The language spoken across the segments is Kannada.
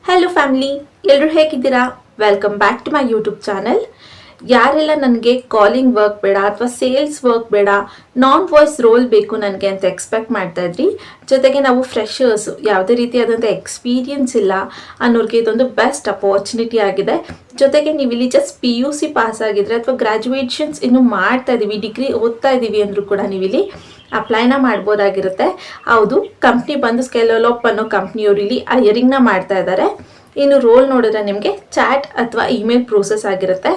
ಹಲೋ ಫ್ಯಾಮಿಲಿ, ಎಲ್ಲರೂ ಹೇಗಿದ್ದೀರಾ? Welcome back to my YouTube channel. ಯಾರೆಲ್ಲ ನನಗೆ ಕಾಲಿಂಗ್ ವರ್ಕ್ ಬೇಡ ಅಥವಾ ಸೇಲ್ಸ್ ವರ್ಕ್ ಬೇಡ, ನಾನ್ ವಾಯ್ಸ್ ರೋಲ್ ಬೇಕು ನನಗೆ ಅಂತ ಎಕ್ಸ್ಪೆಕ್ಟ್ ಮಾಡ್ತಾ ಇದ್ರಿ, ಜೊತೆಗೆ ನಾವು ಫ್ರೆಷರ್ಸು, ಯಾವುದೇ ರೀತಿಯಾದಂಥ ಎಕ್ಸ್ಪೀರಿಯನ್ಸ್ ಇಲ್ಲ ಅನ್ನೋರಿಗೆ ಇದೊಂದು ಬೆಸ್ಟ್ ಅಪಾರ್ಚುನಿಟಿ ಆಗಿದೆ. ಜೊತೆಗೆ ನೀವು ಇಲ್ಲಿ ಜಸ್ಟ್ PUC ಪಾಸ್ ಆಗಿದ್ರೆ ಅಥವಾ ಗ್ರ್ಯಾಜುಯೇಷನ್ಸ್ ಇನ್ನೂ ಮಾಡ್ತಾ ಇದ್ದೀವಿ, ಡಿಗ್ರಿ ಓದ್ತಾ ಇದ್ದೀವಿ ಅಂದರೂ ಕೂಡ ನೀವಿಲ್ಲಿ ಅಪ್ಲೈನ ಮಾಡ್ಬೋದಾಗಿರುತ್ತೆ. ಹೌದು, ಕಂಪ್ನಿ ಬಂದು ಸ್ಕೆಲೋಲಾಪ್ ಅನ್ನೋ ಕಂಪ್ನಿಯವರು ಇಲ್ಲಿ ಹೈಯರಿಂಗ್ನ ಮಾಡ್ತಾ ಇದ್ದಾರೆ. ಇನ್ನು ರೋಲ್ ನೋಡಿದ್ರೆ ನಿಮಗೆ ಚಾಟ್ ಅಥವಾ ಇಮೇಲ್ ಪ್ರೋಸೆಸ್ ಆಗಿರುತ್ತೆ.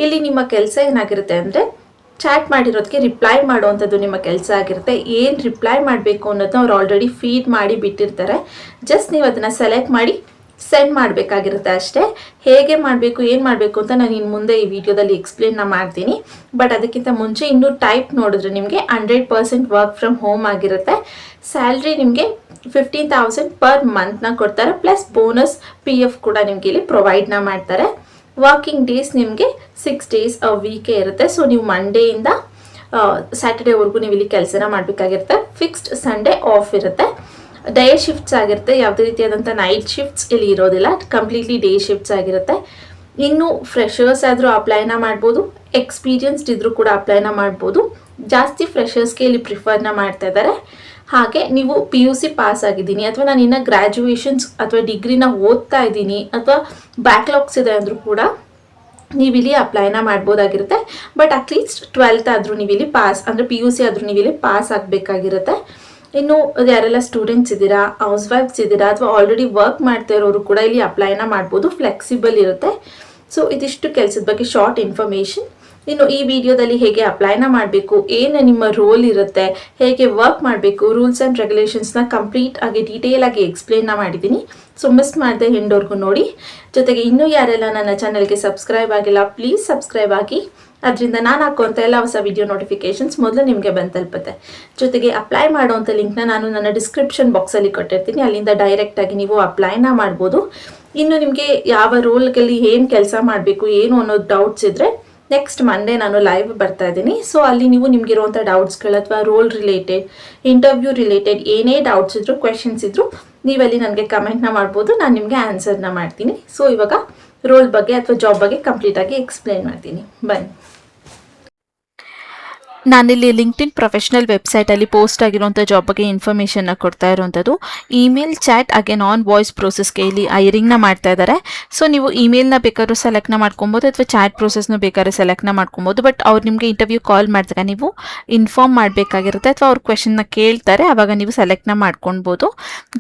ಇಲ್ಲಿ ನಿಮ್ಮ ಕೆಲಸ ಏನಾಗಿರುತ್ತೆ ಅಂದರೆ, ಚಾಟ್ ಮಾಡಿರೋದಕ್ಕೆ ರಿಪ್ಲೈ ಮಾಡುವಂಥದ್ದು ನಿಮ್ಮ ಕೆಲಸ ಆಗಿರುತ್ತೆ. ಏನು ರಿಪ್ಲೈ ಮಾಡಬೇಕು ಅನ್ನೋದನ್ನ ಅವ್ರು ಆಲ್ರೆಡಿ ಫೀಡ್ ಮಾಡಿ ಬಿಟ್ಟಿರ್ತಾರೆ. ಜಸ್ಟ್ ನೀವು ಅದನ್ನು ಸೆಲೆಕ್ಟ್ ಮಾಡಿ ಸೆಂಡ್ ಮಾಡಬೇಕಾಗಿರುತ್ತೆ ಅಷ್ಟೇ. ಹೇಗೆ ಮಾಡಬೇಕು, ಏನು ಮಾಡಬೇಕು ಅಂತ ನಾನು ಇನ್ನು ಮುಂದೆ ಈ ವಿಡಿಯೋದಲ್ಲಿ ಎಕ್ಸ್ಪ್ಲೇನ್ನ ಮಾಡ್ತೀನಿ. ಬಟ್ ಅದಕ್ಕಿಂತ ಮುಂಚೆ ಇನ್ನೂ ಟೈಪ್ ನೋಡಿದ್ರೆ ನಿಮಗೆ 100% ವರ್ಕ್ ಫ್ರಮ್ ಹೋಮ್ ಆಗಿರುತ್ತೆ. ಸ್ಯಾಲ್ರಿ ನಿಮಗೆ 15,000 ಪರ್ ಮಂತ್ನ ಕೊಡ್ತಾರೆ, ಪ್ಲಸ್ ಬೋನಸ್ PF ಕೂಡ ನಿಮಗೆ ಇಲ್ಲಿ ಪ್ರೊವೈಡ್ನ ಮಾಡ್ತಾರೆ. ವರ್ಕಿಂಗ್ ಡೇಸ್ ನಿಮಗೆ 6 days ಅ ವೀಕೆ ಇರುತ್ತೆ. ಸೊ ನೀವು ಮಂಡೇಯಿಂದ ಸ್ಯಾಟರ್ಡೇವರೆಗೂ ನೀವು ಇಲ್ಲಿ ಕೆಲಸನ ಮಾಡಬೇಕಾಗಿರುತ್ತೆ. ಫಿಕ್ಸ್ಡ್ ಸಂಡೇ ಆಫ್ ಇರುತ್ತೆ. ಡೇ ಶಿಫ್ಟ್ಸ್ ಆಗಿರುತ್ತೆ, ಯಾವುದೇ ರೀತಿಯಾದಂಥ ನೈಟ್ ಶಿಫ್ಟ್ಸ್ ಇಲ್ಲಿ ಇರೋದಿಲ್ಲ, ಕಂಪ್ಲೀಟ್ಲಿ ಡೇ ಶಿಫ್ಟ್ಸ್ ಆಗಿರುತ್ತೆ. ಇನ್ನು ಫ್ರೆಷರ್ಸ್ ಆದರೂ ಅಪ್ಲೈನ ಮಾಡ್ಬೋದು, ಎಕ್ಸ್ಪೀರಿಯನ್ಸ್ಡ್ ಇದ್ರೂ ಕೂಡ ಅಪ್ಲೈನ ಮಾಡ್ಬೋದು. ಜಾಸ್ತಿ ಫ್ರೆಷರ್ಸ್ಗೆ ಇಲ್ಲಿ ಪ್ರಿಫರ್ನ ಮಾಡ್ತಾ ಇದ್ದಾರೆ. ಹಾಗೆ ನೀವು PUC ಪಾಸ್ ಆಗಿದ್ದೀನಿ ಅಥವಾ ನಾನು ಇನ್ನು ಗ್ರ್ಯಾಜುಯೇಷನ್ಸ್ ಅಥವಾ ಡಿಗ್ರಿನ ಓದ್ತಾ ಇದ್ದೀನಿ ಅಥವಾ ಬ್ಯಾಕ್ಲಾಗ್ಸ್ ಇದೆ ಅಂದರೂ ಕೂಡ ನೀವಿಲ್ಲಿ ಅಪ್ಲೈನ ಮಾಡ್ಬೋದಾಗಿರುತ್ತೆ. ಬಟ್ ಅಟ್ಲೀಸ್ಟ್ 12th ಆದರೂ ನೀವಿಲ್ಲಿ ಪಾಸ್, ಅಂದರೆ PUC ಆದರೂ ನೀವಿಲ್ಲಿ ಪಾಸ್ ಆಗಬೇಕಾಗಿರುತ್ತೆ. ಇನ್ನು ಯಾರೆಲ್ಲ ಸ್ಟೂಡೆಂಟ್ಸ್ ಇದ್ದೀರಾ, ಹೌಸ್ ವೈಫ್ಸ್ ಇದ್ದೀರಾ ಅಥವಾ ಆಲ್ರೆಡಿ ವರ್ಕ್ ಮಾಡ್ತಾ ಇರೋರು ಕೂಡ ಇಲ್ಲಿ ಅಪ್ಲೈನ ಮಾಡ್ಬೋದು, ಫ್ಲೆಕ್ಸಿಬಲ್ ಇರುತ್ತೆ. ಸೊ ಇದಿಷ್ಟು ಕೆಲಸದ ಬಗ್ಗೆ ಶಾರ್ಟ್ ಇನ್ಫಾರ್ಮೇಷನ್. ಇನ್ನು ಈ ವಿಡಿಯೋದಲ್ಲಿ ಹೇಗೆ ಅಪ್ಲೈನ ಮಾಡಬೇಕು, ಏನು ನಿಮ್ಮ ರೋಲ್ ಇರುತ್ತೆ, ಹೇಗೆ ವರ್ಕ್ ಮಾಡಬೇಕು, ರೂಲ್ಸ್ ಆ್ಯಂಡ್ ರೆಗ್ಯುಲೇಷನ್ಸ್ನ ಕಂಪ್ಲೀಟ್ ಆಗಿ ಡೀಟೇಲ್ ಆಗಿ ಎಕ್ಸ್ಪ್ಲೇನ್ನ ಮಾಡಿದ್ದೀನಿ. ಸೊ ಮಿಸ್ ಮಾಡದೆ ಎಂಡವರೆಗೂ ನೋಡಿ. ಜೊತೆಗೆ ಇನ್ನೂ ಯಾರೆಲ್ಲ ನನ್ನ ಚಾನಲ್ಗೆ ಸಬ್ಸ್ಕ್ರೈಬ್ ಆಗಿಲ್ಲ, ಪ್ಲೀಸ್ ಸಬ್ಸ್ಕ್ರೈಬ್ ಆಗಿ. ಅದರಿಂದ ನಾನು ಹಾಕುವಂಥ ಎಲ್ಲ ಹೊಸ ವಿಡಿಯೋ ನೋಟಿಫಿಕೇಷನ್ಸ್ ಮೊದಲು ನಿಮಗೆ ಬಂದು ತಲುಪುತ್ತೆ. ಜೊತೆಗೆ ಅಪ್ಲೈ ಮಾಡುವಂಥ ಲಿಂಕ್ನ ನಾನು ನನ್ನ ಡಿಸ್ಕ್ರಿಪ್ಷನ್ ಬಾಕ್ಸಲ್ಲಿ ಕೊಟ್ಟಿರ್ತೀನಿ, ಅಲ್ಲಿಂದ ಡೈರೆಕ್ಟಾಗಿ ನೀವು ಅಪ್ಲೈನ ಮಾಡ್ಬೋದು. ಇನ್ನು ನಿಮಗೆ ಯಾವ ರೋಲ್ಗಲ್ಲಿ ಏನು ಕೆಲಸ ಮಾಡಬೇಕು ಏನು ಅನ್ನೋದು ಡೌಟ್ಸ್ ಇದ್ದರೆ ನೆಕ್ಸ್ಟ್ ಮಂಡೇ ನಾನು ಲೈವ್ ಬರ್ತಾ ಇದ್ದೀನಿ. ಸೊ ಅಲ್ಲಿ ನೀವು ನಿಮಗಿರುವಂಥ ಡೌಟ್ಸ್ಗಳು ಅಥವಾ ರೋಲ್ ರಿಲೇಟೆಡ್, ಇಂಟರ್ವ್ಯೂ ರಿಲೇಟೆಡ್ ಏನೇ ಡೌಟ್ಸ್ ಇದ್ದರೂ, ಕ್ವೆಶನ್ಸ್ ಇದ್ದರೂ ನೀವಲ್ಲಿ ನನಗೆ ಕಮೆಂಟ್ನ ಮಾಡ್ಬೋದು, ನಾನು ನಿಮಗೆ ಆನ್ಸರ್ನ ಮಾಡ್ತೀನಿ. ಸೊ ಇವಾಗ ರೋಲ್ ಬಗ್ಗೆ ಅಥವಾ ಜಾಬ್ ಬಗ್ಗೆ ಕಂಪ್ಲೀಟಾಗಿ ಎಕ್ಸ್ಪ್ಲೇನ್ ಮಾಡ್ತೀನಿ, ಬನ್ನಿ. ನಾನಿಲ್ಲಿ ಲಿಂಕ್ಡ್ಇನ್ ಪ್ರೊಫೆಷನಲ್ ವೆಬ್ಸೈಟಲ್ಲಿ ಪೋಸ್ಟ್ ಆಗಿರುವಂಥ ಜಾಬ್ ಬಗ್ಗೆ ಇನ್ಫಾರ್ಮೇಷನ್ನ ಕೊಡ್ತಾ ಇರುವಂಥದ್ದು. ಇಮೇಲ್ ಚಾಟ್ ಹಾಗೆ ನಾನ್ ವಾಯ್ಸ್ ಪ್ರೋಸೆಸ್ಗೆ ಇಲ್ಲಿ ಹೈರಿಂಗ್ನ ಮಾಡ್ತಾ ಇದ್ದಾರೆ. ಸೊ ನೀವು ಇಮೇಲ್ನ ಬೇಕಾದ್ರೂ ಸೆಲೆಕ್ಟ್ನ ಮಾಡ್ಕೊಬೋದು ಅಥವಾ ಚಾಟ್ ಪ್ರೋಸೆಸ್ನ ಬೇಕಾದ್ರೆ ಸೆಲೆಕ್ಟ್ನ ಮಾಡ್ಕೊಬೋದು. ಬಟ್ ಅವ್ರು ನಿಮಗೆ ಇಂಟರ್ವ್ಯೂ ಕಾಲ್ ಮಾಡಿದಾಗ ನೀವು ಇನ್ಫಾರ್ಮ್ ಮಾಡಬೇಕಾಗಿರುತ್ತೆ ಅಥವಾ ಅವ್ರ ಕ್ವೆಶನ್ನ ಕೇಳ್ತಾರೆ, ಆವಾಗ ನೀವು ಸೆಲೆಕ್ಟ್ನ ಮಾಡ್ಕೊಳ್ಬೋದು.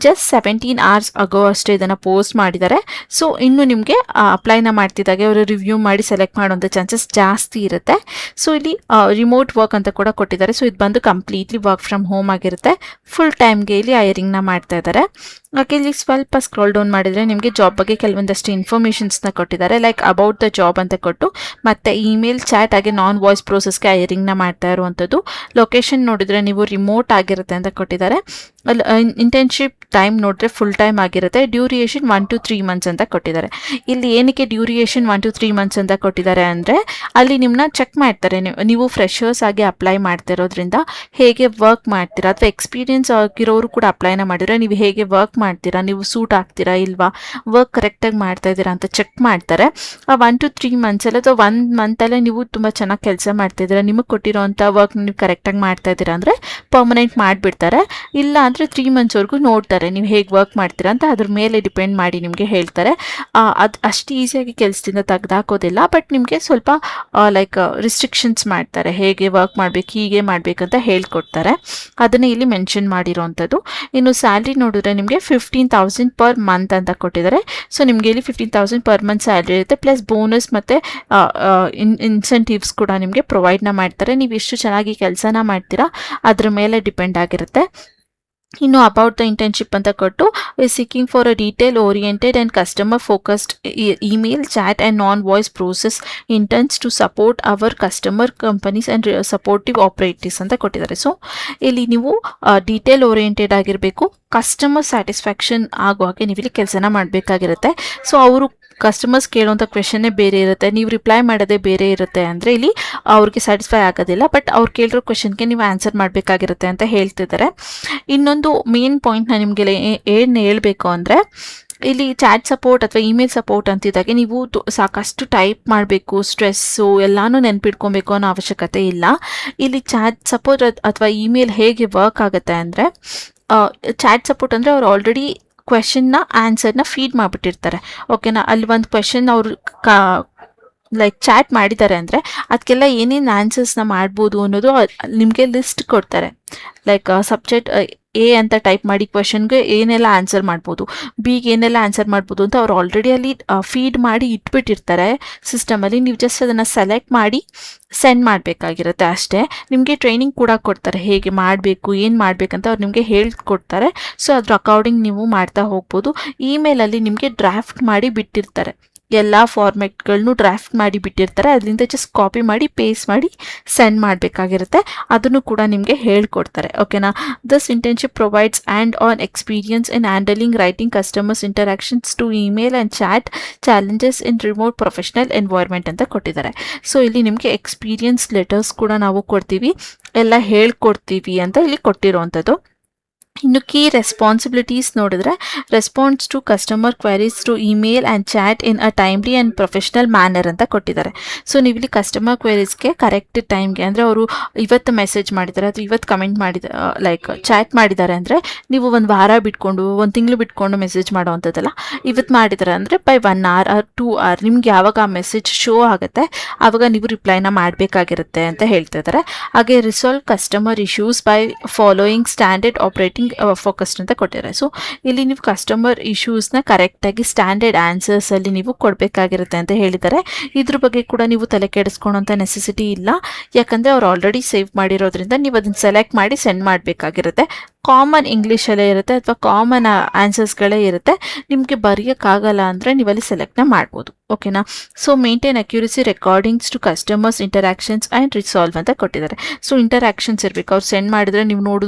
ಜಸ್ಟ್ 17 hours ಆಗೋ ಅಷ್ಟೇ ಇದನ್ನು ಪೋಸ್ಟ್ ಮಾಡಿದ್ದಾರೆ. ಸೊ ಇನ್ನು ನಿಮಗೆ ಅಪ್ಲೈನ ಮಾಡ್ತಿದ್ದಾಗೆ ಅವರು ರಿವ್ಯೂ ಮಾಡಿ ಸೆಲೆಕ್ಟ್ ಮಾಡುವಂಥ ಚಾನ್ಸಸ್ ಜಾಸ್ತಿ ಇರುತ್ತೆ. ಸೊ ಇಲ್ಲಿ ರಿಮೋಟ್ ವರ್ಕ್ ಅಂತ ಕೂಡ ಕೊಟ್ಟಿದ್ದಾರೆ. ಸೊ ಇದು ಬಂದು ಕಂಪ್ಲೀಟ್ಲಿ ವರ್ಕ್ ಫ್ರಮ್ ಹೋಮ್ ಆಗಿರುತ್ತೆ. ಫುಲ್ ಟೈಮ್ಗೆ ಇಲ್ಲಿ ಹೈರಿಂಗ್ನ ಮಾಡ್ತಾ ಇದ್ದಾರೆ. ಹಾಗೆ ಇಲ್ಲಿ ಸ್ವಲ್ಪ ಸ್ಕ್ರೋಲ್ ಡೌನ್ ಮಾಡಿದರೆ ನಿಮಗೆ ಜಾಬ್ ಬಗ್ಗೆ ಕೆಲವೊಂದಷ್ಟು ಇನ್ಫಾರ್ಮೇಷನ್ಸ್ನ ಕೊಟ್ಟಿದ್ದಾರೆ. ಲೈಕ್ ಅಬೌಟ್ ದ ಜಾಬ್ ಅಂತ ಕೊಟ್ಟು ಮತ್ತೆ ಇಮೇಲ್ ಚಾಟ್ ಹಾಗೆ ನಾನ್ ವಾಯ್ಸ್ ಪ್ರೋಸೆಸ್ಗೆ ಹೈರಿಂಗ್ನ ಮಾಡ್ತಾ ಇರುವಂಥದ್ದು. ಲೊಕೇಶನ್ ನೋಡಿದರೆ ನೀವು ರಿಮೋಟ್ ಆಗಿರುತ್ತೆ ಅಂತ ಕೊಟ್ಟಿದ್ದಾರೆ. ಇಂಟರ್ನ್ಶಿಪ್ ಟೈಮ್ ನೋಡಿದ್ರೆ ಫುಲ್ ಟೈಮ್ ಆಗಿರುತ್ತೆ. ಡ್ಯೂರಿಯೇಷನ್ 1 to 3 months ಅಂತ ಕೊಟ್ಟಿದ್ದಾರೆ. ಇಲ್ಲಿ ಏನಕ್ಕೆ ಡ್ಯೂರಿಯೇಷನ್ 1 to 3 months ಅಂತ ಕೊಟ್ಟಿದ್ದಾರೆ ಅಂದರೆ, ಅಲ್ಲಿ ನಿಮ್ಮನ್ನ ಚೆಕ್ ಮಾಡ್ತಾರೆ. ನೀವು ಫ್ರೆಷರ್ಸ್ ಆಗಿ ಅಪ್ಲೈ ಮಾಡ್ತಿರೋದ್ರಿಂದ ಹೇಗೆ ವರ್ಕ್ ಮಾಡ್ತೀರಾ, ಅಥವಾ ಎಕ್ಸ್ಪೀರಿಯನ್ಸ್ ಆಗಿರೋರು ಕೂಡ ಅಪ್ಲೈನ ಮಾಡಿದ್ರೆ ನೀವು ಹೇಗೆ ವರ್ಕ್ ಮಾಡ್ತೀರಾ, ನೀವು ಸೂಟ್ ಆಗ್ತೀರಾ ಇಲ್ವಾ, ವರ್ಕ್ ಕರೆಕ್ಟಾಗಿ ಮಾಡ್ತಾ ಇದ್ದೀರಾ ಅಂತ ಚೆಕ್ ಮಾಡ್ತಾರೆ. 1 to 3 months ಅಥವಾ 1 month ನೀವು ತುಂಬ ಚೆನ್ನಾಗಿ ಕೆಲಸ ಮಾಡ್ತಿದ್ದೀರಾ, ನಿಮಗೆ ಕೊಟ್ಟಿರೋಂಥ ವರ್ಕ್ ನೀವು ಕರೆಕ್ಟಾಗಿ ಮಾಡ್ತಾ ಇದ್ದೀರಾ ಅಂದರೆ ಪರ್ಮನೆಂಟ್ ಮಾಡಿಬಿಡ್ತಾರೆ. ಇಲ್ಲ ಅಂದರೆ 3 monthsವರೆಗೂ ನೋಡ್ತಾರೆ ನೀವು ಹೇಗೆ ವರ್ಕ್ ಮಾಡ್ತೀರಾ ಅಂತ, ಅದ್ರ ಮೇಲೆ ಡಿಪೆಂಡ್ ಮಾಡಿ ನಿಮಗೆ ಹೇಳ್ತಾರೆ. ಅದು ಅಷ್ಟು ಈಸಿಯಾಗಿ ಕೆಲಸದಿಂದ ತೆಗೆದಾಕೋದಿಲ್ಲ, ಬಟ್ ನಿಮಗೆ ಸ್ವಲ್ಪ ಲೈಕ್ ರಿಸ್ಟ್ರಿಕ್ಷನ್ಸ್ ಮಾಡ್ತಾರೆ, ಹೇಗೆ ವರ್ಕ್ ಮಾಡಬೇಕು, ಹೀಗೆ ಮಾಡಬೇಕಂತ ಹೇಳ್ಕೊಡ್ತಾರೆ. ಅದನ್ನೇ ಇಲ್ಲಿ ಮೆನ್ಷನ್ ಮಾಡಿರೋವಂಥದ್ದು. ಇನ್ನು ಸ್ಯಾಲ್ರಿ ನೋಡಿದ್ರೆ ನಿಮಗೆ 15,000 ಪರ್ ಮಂತ್ ಅಂತ ಕೊಟ್ಟಿದ್ದಾರೆ. ಸೊ ನಿಮಗೆ ಇಲ್ಲಿ 15,000 ಪರ್ ಮಂತ್ ಸ್ಯಾಲ್ರಿ ಇರುತ್ತೆ, ಪ್ಲಸ್ ಬೋನಸ್ ಮತ್ತು ಇನ್ಸೆಂಟಿವ್ಸ್ ಕೂಡ ನಿಮಗೆ ಪ್ರೊವೈಡ್ನ ಮಾಡ್ತಾರೆ. ನೀವು ಎಷ್ಟು ಚೆನ್ನಾಗಿ ಕೆಲಸನ ಮಾಡ್ತೀರಾ ಅದ್ರ ಮೇಲೆ ಡಿಪೆಂಡ್ ಆಗಿರುತ್ತೆ. ಇನ್ನು ಅಬೌಟ್ ದ ಇಂಟರ್ನ್ಶಿಪ್ ಅಂತ ಕೊಟ್ಟು seeking for a detail oriented and customer focused email chat and non voice process interns to support our customer companies and supportive operatives ಅಂತ ಕೊಟ್ಟಿದ್ದಾರೆ. ಸೊ ಇಲ್ಲಿ ನೀವು ಡೀಟೇಲ್ ಓರಿಯೆಂಟೆಡ್ ಆಗಿರಬೇಕು, ಕಸ್ಟಮರ್ ಸ್ಯಾಟಿಸ್ಫ್ಯಾಕ್ಷನ್ ಆಗೋ ಹಾಗೆ ನೀವು ಇಲ್ಲಿ ಕೆಲಸನ ಮಾಡಬೇಕಾಗಿರುತ್ತೆ. ಸೊ ಅವರು ಕಸ್ಟಮರ್ಸ್ ಕೇಳುವಂಥ ಕ್ವೆಶನ್ನೇ ಬೇರೆ ಇರುತ್ತೆ, ನೀವು ರಿಪ್ಲೈ ಮಾಡೋದೇ ಬೇರೆ ಇರುತ್ತೆ ಅಂದರೆ ಇಲ್ಲಿ ಅವ್ರಿಗೆ ಸ್ಯಾಟಿಸ್ಫೈ ಆಗೋದಿಲ್ಲ. ಬಟ್ ಅವ್ರು ಕೇಳಿರೋ ಕ್ವೆಶನ್ಗೆ ನೀವು ಆನ್ಸರ್ ಮಾಡಬೇಕಾಗಿರುತ್ತೆ ಅಂತ ಹೇಳ್ತಿದ್ದಾರೆ. ಇನ್ನೊಂದು ಮೇನ್ ಪಾಯಿಂಟ್ ನಾನು ನಿಮಗೆ ಏನು ಹೇಳಬೇಕು ಅಂದರೆ, ಇಲ್ಲಿ ಚಾಟ್ ಸಪೋರ್ಟ್ ಅಥವಾ ಇಮೇಲ್ ಸಪೋರ್ಟ್ ಅಂತಿದ್ದಾಗೆ ನೀವು ಸಾಕಷ್ಟು ಟೈಪ್ ಮಾಡಬೇಕು, ಸ್ಟ್ರೆಸ್ಸು ಎಲ್ಲಾನು ನೆನ್ಪಿಟ್ಕೊಬೇಕು ಅನ್ನೋ ಅವಶ್ಯಕತೆ ಇಲ್ಲ. ಇಲ್ಲಿ ಚಾಟ್ ಸಪೋರ್ಟ್ ಅಥವಾ ಇಮೇಲ್ ಹೇಗೆ ವರ್ಕ್ ಆಗುತ್ತೆ ಅಂದರೆ, ಚಾಟ್ ಸಪೋರ್ಟ್ ಅಂದರೆ ಅವ್ರು ಆಲ್ರೆಡಿ ಕ್ವೆಶನ್ನ ಆನ್ಸರ್ನ ಫೀಡ್ ಮಾಡಿಬಿಟ್ಟಿರ್ತಾರೆ. ಓಕೆನಾ, ಅಲ್ಲಿ ಒಂದು ಕ್ವೆಶನ್ ಅವರು ಲೈಕ್ ಚಾಟ್ ಮಾಡಿದ್ದಾರೆ ಅಂದರೆ ಅದಕ್ಕೆಲ್ಲ ಏನೇನು ಆನ್ಸರ್ಸ್ನ ಮಾಡ್ಬೋದು ಅನ್ನೋದು ನಿಮಗೆ ಲಿಸ್ಟ್ ಕೊಡ್ತಾರೆ. ಲೈಕ್ ಸಬ್ಜೆಕ್ಟ್ ಎ ಅಂತ ಟೈಪ್ ಮಾಡಿ ಕ್ವೆಶನ್ಗೆ ಏನೆಲ್ಲ ಆನ್ಸರ್ ಮಾಡ್ಬೋದು, ಬಿಗೆ ಏನೆಲ್ಲ ಆನ್ಸರ್ ಮಾಡ್ಬೋದು ಅಂತ ಅವ್ರು ಆಲ್ರೆಡಿ ಅಲ್ಲಿ ಫೀಡ್ ಮಾಡಿ ಇಟ್ಬಿಟ್ಟಿರ್ತಾರೆ ಸಿಸ್ಟಮಲ್ಲಿ. ನೀವು ಜಸ್ಟ್ ಅದನ್ನು ಸೆಲೆಕ್ಟ್ ಮಾಡಿ ಸೆಂಡ್ ಮಾಡಬೇಕಾಗಿರುತ್ತೆ ಅಷ್ಟೇ. ನಿಮಗೆ ಟ್ರೈನಿಂಗ್ ಕೂಡ ಕೊಡ್ತಾರೆ ಹೇಗೆ ಮಾಡಬೇಕು, ಏನು ಮಾಡಬೇಕಂತ ಅವ್ರು ನಿಮಗೆ ಹೇಳ್ಕೊಡ್ತಾರೆ. ಸೊ ಅದ್ರ ಅಕಾರ್ಡಿಂಗ್ ನೀವು ಮಾಡ್ತಾ ಹೋಗ್ಬೋದು. ಇಮೇಲಲ್ಲಿ ನಿಮಗೆ ಡ್ರಾಫ್ಟ್ ಮಾಡಿ ಬಿಟ್ಟಿರ್ತಾರೆ, ಎಲ್ಲ ಫಾರ್ಮೆಟ್ಗಳನ್ನು ಡ್ರಾಫ್ಟ್ ಮಾಡಿ ಬಿಟ್ಟಿರ್ತಾರೆ. ಅದರಿಂದ ಜಸ್ಟ್ ಕಾಪಿ ಮಾಡಿ ಪೇಸ್ಟ್ ಮಾಡಿ ಸೆಂಡ್ ಮಾಡಬೇಕಾಗಿರುತ್ತೆ. ಅದನ್ನು ಕೂಡ ನಿಮಗೆ ಹೇಳ್ಕೊಡ್ತಾರೆ. ಓಕೆನಾ, this internship provides and an experience in handling writing customers interactions to email and chat challenges in remote professional environment ಅಂತ ಕೊಟ್ಟಿದ್ದಾರೆ. ಸೊ ಇಲ್ಲಿ ನಿಮಗೆ ಎಕ್ಸ್ಪೀರಿಯನ್ಸ್ ಲೆಟರ್ಸ್ ಕೂಡ ನಾವು ಕೊಡ್ತೀವಿ, ಎಲ್ಲ ಹೇಳ್ಕೊಡ್ತೀವಿ ಅಂತ ಇಲ್ಲಿ ಕೊಟ್ಟಿರುವಂಥದ್ದು. ಇನ್ನು ಕೀ ರೆಸ್ಪಾನ್ಸಿಬಿಲಿಟೀಸ್ ನೋಡಿದ್ರೆ, response to customer queries to email and chat in a timely and professional manner ಅಂತ ಕೊಟ್ಟಿದ್ದಾರೆ. ಸೊ ನೀವಿಲ್ಲಿ ಕಸ್ಟಮರ್ ಕ್ವೆರೀಸ್ಗೆ ಕರೆಕ್ಟ್ ಟೈಮ್ಗೆ, ಅಂದರೆ ಅವರು ಇವತ್ತು ಮೆಸೇಜ್ ಮಾಡಿದ್ದಾರೆ ಅಥವಾ ಇವತ್ತು ಕಮೆಂಟ್ ಮಾಡಿದ ಲೈಕ್ ಚಾಟ್ ಮಾಡಿದ್ದಾರೆ ಅಂದರೆ ನೀವು ಒಂದು ವಾರ ಬಿಟ್ಕೊಂಡು, ಒಂದು ತಿಂಗಳು ಬಿಟ್ಕೊಂಡು ಮೆಸೇಜ್ ಮಾಡೋವಂಥದ್ದಲ್ಲ. ಇವತ್ತು ಮಾಡಿದ್ದಾರೆ ಅಂದರೆ ಬೈ 1 hour or 2 hour ನಿಮ್ಗೆ ಯಾವಾಗ ಆ ಮೆಸೇಜ್ ಶೋ ಆಗುತ್ತೆ ಆವಾಗ ನೀವು ರಿಪ್ಲೈನ ಮಾಡಬೇಕಾಗಿರುತ್ತೆ ಅಂತ ಹೇಳ್ತಾ ಇದ್ದಾರೆ. ಹಾಗೆ resolve customer issues by following standard operating focused ಅಂತ ಕೊಟ್ಟಿದ್ದಾರೆ. ಸೊ ಇಲ್ಲಿ ನೀವು ಕಸ್ಟಮರ್ ಇಶ್ಯೂಸ್ನ ಕರೆಕ್ಟಾಗಿ ಸ್ಟ್ಯಾಂಡರ್ಡ್ ಆನ್ಸರ್ಸಲ್ಲಿ ನೀವು ಕೊಡಬೇಕಾಗಿರುತ್ತೆ ಅಂತ ಹೇಳಿದ್ದಾರೆ. ಇದ್ರ ಬಗ್ಗೆ ಕೂಡ ನೀವು ತಲೆ ಕೆಡಿಸ್ಕೊಳ್ಳೋಂಥ ನೆಸೆಸಿಟಿ ಇಲ್ಲ, ಯಾಕಂದರೆ ಅವ್ರು ಆಲ್ರೆಡಿ ಸೇವ್ ಮಾಡಿರೋದ್ರಿಂದ ನೀವು ಅದನ್ನು ಸೆಲೆಕ್ಟ್ ಮಾಡಿ ಸೆಂಡ್ ಮಾಡಬೇಕಾಗಿರುತ್ತೆ. ಕಾಮನ್ ಇಂಗ್ಲೀಷಲ್ಲೇ ಇರುತ್ತೆ ಅಥವಾ ಕಾಮನ್ ಆನ್ಸರ್ಸ್ಗಳೇ ಇರುತ್ತೆ. ನಿಮಗೆ ಬರೆಯೋಕ್ಕಾಗಲ್ಲ ಅಂದರೆ ನೀವಲ್ಲಿ ಸೆಲೆಕ್ಟ್ನ ಮಾಡ್ಬೋದು. ಓಕೆನಾ, so maintain accuracy recordings to customers interactions and resolve ಅಂತ ಕೊಟ್ಟಿದ್ದಾರೆ. ಸೊ ಇಂಟರಾಕ್ಷನ್ಸ್ ಇರಬೇಕು, ಅವ್ರು ಸೆಂಡ್ ಮಾಡಿದ್ರೆ ನೀವು